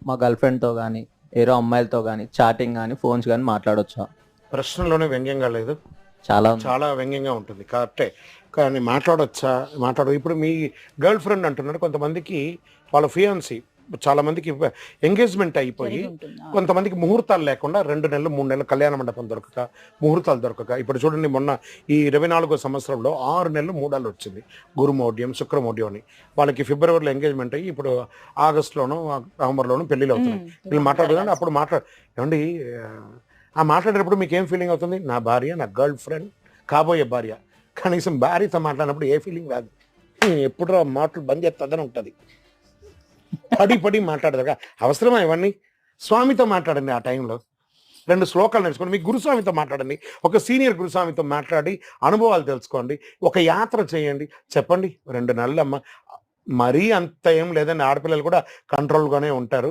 మా గర్ల్ ఫ్రెండ్తో కానీ ఏరో అమ్మాయిలతో కానీ చాటింగ్ కానీ ఫోన్స్ కానీ మాట్లాడొచ్చా? ప్రశ్నలోనే వ్యంగ్యంగా లేదు, చాలా ఉంది. చాలా వ్యంగ్యంగా ఉంటుంది కరెక్టే. కానీ మాట్లాడొచ్చా? ఇప్పుడు మీ గర్ల్ ఫ్రెండ్ అంటున్నారు, కొంతమందికి వాళ్ళ ఫియాన్సీ, చాలా మందికి ఎంగేజ్మెంట్ అయిపోయి జరిగి ఉంటుంది. కొంతమందికి ముహూర్తాలు లేకుండా 2 నెలలు 3 నెలలు కళ్యాణ మండపం దొరకక, ముహూర్తాలు దొరకక, ఇప్పుడు చూడండి మొన్న ఈ 24వ సంవత్సరంలో 6 నెలలు మూడాలు వచ్చింది. గురుమౌఢ్యం శుక్రమౌఢ్యం అని. వాళ్ళకి ఫిబ్రవరిలో ఎంగేజ్మెంట్ అయ్యి ఇప్పుడు ఆగస్టులోనూ నవంబర్లోనూ పెళ్ళిళ్ళు అవుతున్నాయి. వీళ్ళు మాట్లాడుతుందంటే అప్పుడు ఏమండి, ఆ మాట్లాడేటప్పుడు మీకు ఏం ఫీలింగ్ అవుతుంది? నా భార్య, నా గర్ల్ ఫ్రెండ్, కాబోయే భార్య. కనీసం భార్యతో మాట్లాడినప్పుడు ఏ ఫీలింగ్ రాదు. ఎప్పుడు మాటలు బంద్ చేస్తుందని ఉంటుంది. పడి మాట్లాడదు. అవసరమా ఇవన్నీ? స్వామితో మాట్లాడండి. ఆ టైంలో 2 శ్లోకాలు నేర్చుకోండి. మీ గురుస్వామితో మాట్లాడండి. ఒక సీనియర్ గురుస్వామితో మాట్లాడి అనుభవాలు తెలుసుకోండి. ఒక యాత్ర చేయండి. చెప్పండి 2 నెలలు అమ్మ, మరీ అంత ఏం లేదని, ఆడపిల్లలు కూడా కంట్రోల్గానే ఉంటారు.